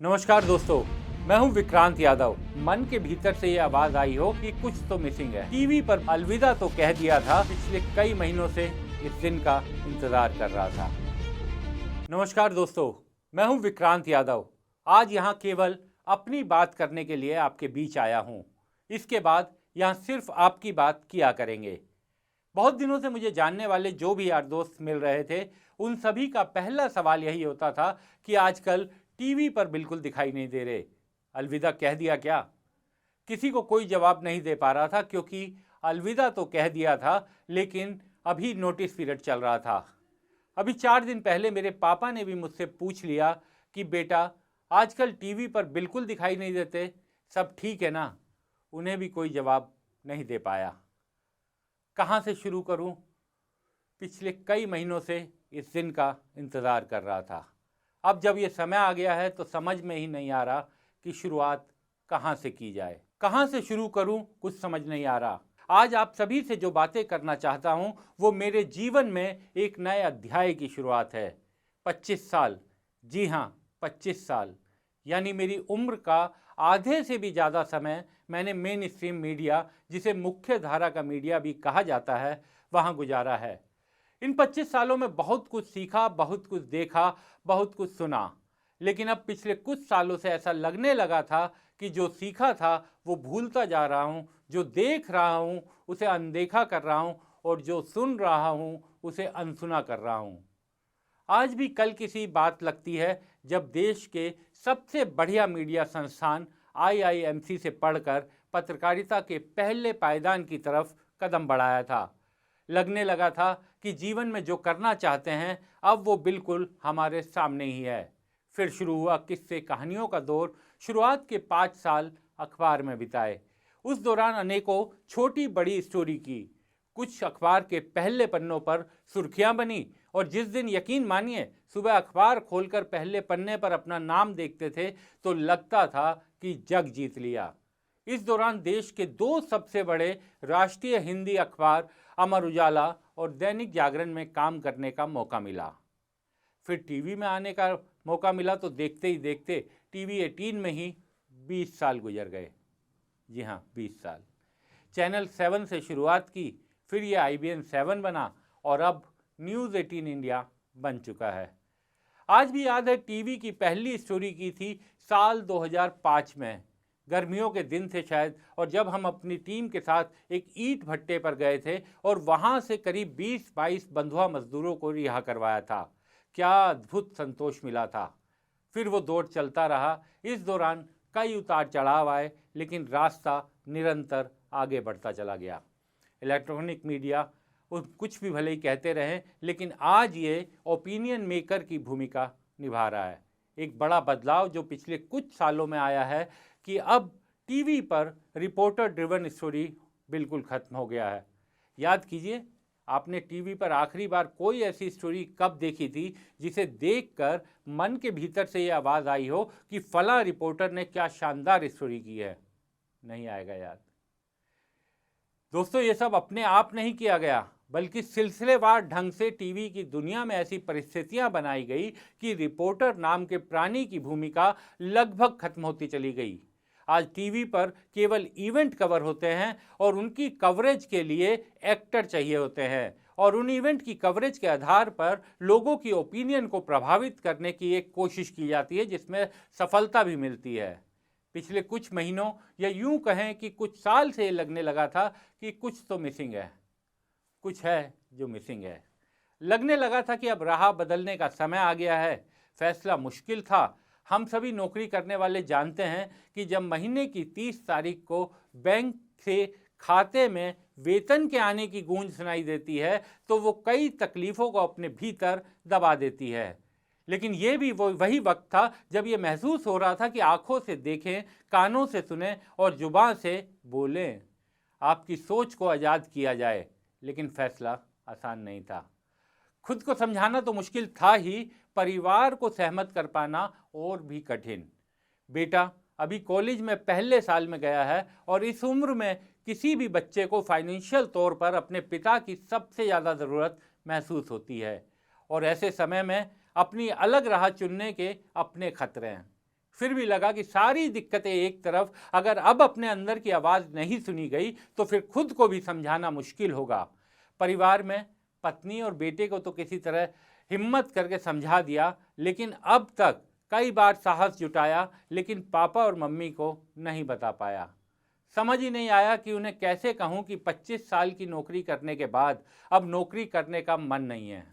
नमस्कार दोस्तों, मैं हूं विक्रांत यादव। मन के भीतर से ये आवाज आई हो कि कुछ तो मिसिंग है। टीवी पर अलविदा तो कह दिया था, पिछले कई महीनों से इस दिन का इंतजार कर रहा था। नमस्कार दोस्तों, मैं हूं विक्रांत यादव। आज यहां केवल अपनी बात करने के लिए आपके बीच आया हूं। इसके बाद यहां सिर्फ आपकी बात किया करेंगे। बहुत दिनों से मुझे जानने वाले जो भी यार दोस्त मिल रहे थे, उन सभी का पहला सवाल यही होता था कि आजकल टीवी पर बिल्कुल दिखाई नहीं दे रहे। अलविदा कह दिया क्या? किसी को कोई जवाब नहीं दे पा रहा था, क्योंकि अलविदा तो कह दिया था, लेकिन अभी नोटिस पीरियड चल रहा था। अभी 4 दिन पहले मेरे पापा ने भी मुझसे पूछ लिया कि बेटा, आजकल टीवी पर बिल्कुल दिखाई नहीं देते, सब ठीक है ना? उन्हें भी कोई जवाब नहीं दे पाया। कहाँ से शुरू करूं? पिछले कई महीनों से इस दिन का इंतज़ार कर रहा था। अब जब ये समय आ गया है तो समझ में ही नहीं आ रहा कि शुरुआत कहाँ से की जाए। कहाँ से शुरू करूं, कुछ समझ नहीं आ रहा। आज आप सभी से जो बातें करना चाहता हूं, वो मेरे जीवन में एक नए अध्याय की शुरुआत है। 25 साल, जी हाँ 25 साल, यानी मेरी उम्र का आधे से भी ज़्यादा समय मैंने मेन स्ट्रीम मीडिया, जिसे मुख्य धारा का मीडिया भी कहा जाता है, वहाँ गुजारा है। इन 25 सालों में बहुत कुछ सीखा, बहुत कुछ देखा, बहुत कुछ सुना। लेकिन अब पिछले कुछ सालों से ऐसा लगने लगा था कि जो सीखा था वो भूलता जा रहा हूँ, जो देख रहा हूँ उसे अनदेखा कर रहा हूँ, और जो सुन रहा हूँ उसे अनसुना कर रहा हूँ। आज भी कल किसी बात लगती है जब देश के सबसे बढ़िया मीडिया संस्थान आईआईएमसी से पढ़कर पत्रकारिता के पहले पायदान की तरफ कदम बढ़ाया था। लगने लगा था कि जीवन में जो करना चाहते हैं अब वो बिल्कुल हमारे सामने ही है। फिर शुरू हुआ किस्से कहानियों का दौर। शुरुआत के 5 साल अखबार में बिताए। उस दौरान अनेकों छोटी बड़ी स्टोरी की। कुछ अखबार के पहले पन्नों पर सुर्खियां बनी, और जिस दिन यकीन मानिए सुबह अखबार खोलकर पहले पन्ने पर अपना नाम देखते थे तो लगता था कि जग जीत लिया। इस दौरान देश के 2 सबसे बड़े राष्ट्रीय हिंदी अखबार अमर उजाला और दैनिक जागरण में काम करने का मौका मिला। फिर टीवी में आने का मौका मिला तो देखते ही देखते टीवी 18 में ही 20 साल गुजर गए। जी हाँ, 20 साल। चैनल 7 से शुरुआत की, फिर ये IBN 7 बना, और अब न्यूज़ 18 इंडिया बन चुका है। आज भी याद है, टीवी की पहली स्टोरी की थी साल 2005 में। गर्मियों के दिन थे शायद, और जब हम अपनी टीम के साथ एक ईंट भट्टे पर गए थे और वहां से करीब 20-22 बंधुआ मजदूरों को रिहा करवाया था। क्या अद्भुत संतोष मिला था। फिर वो दौर चलता रहा। इस दौरान कई उतार चढ़ाव आए, लेकिन रास्ता निरंतर आगे बढ़ता चला गया। इलेक्ट्रॉनिक मीडिया कुछ भी भले ही कहते रहें, लेकिन आज ये ओपिनियन मेकर की भूमिका निभा रहा है। एक बड़ा बदलाव जो पिछले कुछ सालों में आया है कि अब टीवी पर रिपोर्टर ड्रिवन स्टोरी बिल्कुल खत्म हो गया है। याद कीजिए, आपने टीवी पर आखिरी बार कोई ऐसी स्टोरी कब देखी थी जिसे देखकर मन के भीतर से ये आवाज़ आई हो कि फला रिपोर्टर ने क्या शानदार स्टोरी की है? नहीं आएगा याद। दोस्तों, ये सब अपने आप नहीं किया गया, बल्कि सिलसिलेवार ढंग से टीवी की दुनिया में ऐसी परिस्थितियां बनाई गई कि रिपोर्टर नाम के प्राणी की भूमिका लगभग खत्म होती चली गई। आज टीवी पर केवल इवेंट कवर होते हैं, और उनकी कवरेज के लिए एक्टर चाहिए होते हैं, और उन इवेंट की कवरेज के आधार पर लोगों की ओपिनियन को प्रभावित करने की एक कोशिश की जाती है, जिसमें सफलता भी मिलती है। पिछले कुछ महीनों या यूं कहें कि कुछ साल से लगने लगा था कि कुछ तो मिसिंग है, कुछ है जो मिसिंग है। लगने लगा था कि अब राह बदलने का समय आ गया है। फैसला मुश्किल था। हम सभी नौकरी करने वाले जानते हैं कि जब महीने की 30 तारीख को बैंक से खाते में वेतन के आने की गूंज सुनाई देती है तो वो कई तकलीफों को अपने भीतर दबा देती है। लेकिन ये भी वही वक्त था जब ये महसूस हो रहा था कि आंखों से देखें, कानों से सुने और जुबान से बोलें। आपकी सोच को आज़ाद किया जाए, लेकिन फैसला आसान नहीं था। खुद को समझाना तो मुश्किल था ही, परिवार को सहमत कर पाना और भी कठिन। बेटा अभी कॉलेज में पहले साल में गया है, और इस उम्र में किसी भी बच्चे को फाइनेंशियल तौर पर अपने पिता की सबसे ज़्यादा ज़रूरत महसूस होती है, और ऐसे समय में अपनी अलग राह चुनने के अपने खतरे हैं। फिर भी लगा कि सारी दिक्कतें एक तरफ, अगर अब अपने अंदर की आवाज़ नहीं सुनी गई तो फिर खुद को भी समझाना मुश्किल होगा। परिवार में पत्नी और बेटे को तो किसी तरह हिम्मत करके समझा दिया, लेकिन अब तक कई बार साहस जुटाया, लेकिन पापा और मम्मी को नहीं बता पाया। समझ ही नहीं आया कि उन्हें कैसे कहूं कि 25 साल की नौकरी करने के बाद अब नौकरी करने का मन नहीं है।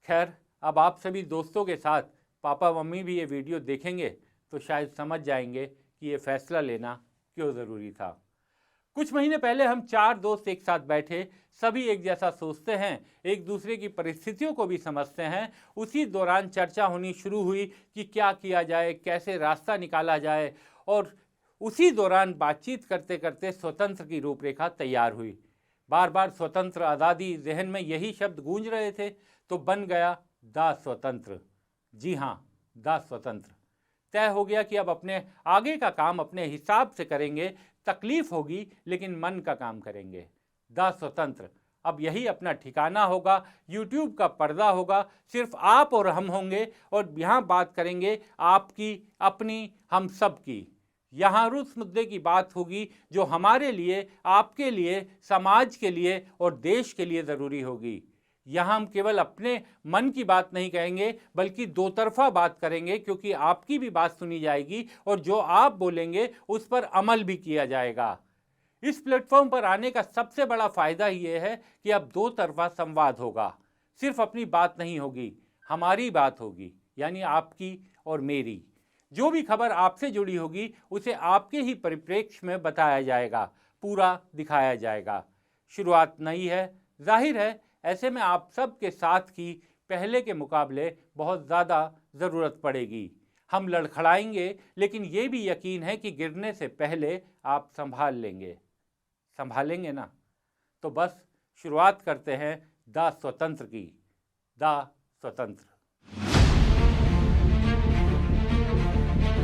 खैर, अब आप सभी दोस्तों के साथ पापा मम्मी भी ये वीडियो देखेंगे तो शायद समझ जाएंगे कि ये फैसला लेना क्यों ज़रूरी था। कुछ महीने पहले हम 4 दोस्त एक साथ बैठे, सभी एक जैसा सोचते हैं, एक दूसरे की परिस्थितियों को भी समझते हैं। उसी दौरान चर्चा होनी शुरू हुई कि क्या किया जाए, कैसे रास्ता निकाला जाए, और उसी दौरान बातचीत करते करते स्वतंत्र की रूपरेखा तैयार हुई। बार बार स्वतंत्र, आज़ादी, जहन में यही शब्द गूंज रहे थे, तो बन गया दा स्वतंत्र। जी हाँ, दा स्वतंत्र। तय हो गया कि अब अपने आगे का काम अपने हिसाब से करेंगे, तकलीफ होगी लेकिन मन का काम करेंगे। दा स्वतंत्र, अब यही अपना ठिकाना होगा, यूट्यूब का पर्दा होगा, सिर्फ आप और हम होंगे, और यहाँ बात करेंगे आपकी, अपनी, हम सब की। यहाँ उस मुद्दे की बात होगी जो हमारे लिए, आपके लिए, समाज के लिए और देश के लिए ज़रूरी होगी। यहाँ हम केवल अपने मन की बात नहीं कहेंगे, बल्कि दो तरफा बात करेंगे, क्योंकि आपकी भी बात सुनी जाएगी और जो आप बोलेंगे उस पर अमल भी किया जाएगा। इस प्लेटफॉर्म पर आने का सबसे बड़ा फायदा ये है कि अब दो तरफा संवाद होगा। सिर्फ अपनी बात नहीं होगी, हमारी बात होगी, यानी आपकी और मेरी। जो भी खबर आपसे जुड़ी होगी उसे आपके ही परिप्रेक्ष्य में बताया जाएगा, पूरा दिखाया जाएगा। शुरुआत नई है, जाहिर है, ऐसे में आप सब के साथ की पहले के मुकाबले बहुत ज़्यादा ज़रूरत पड़ेगी। हम लड़खड़ाएंगे, लेकिन ये भी यकीन है कि गिरने से पहले आप संभाल लेंगे। संभालेंगे ना? तो बस शुरुआत करते हैं दा स्वतंत्र की। दा स्वतंत्र।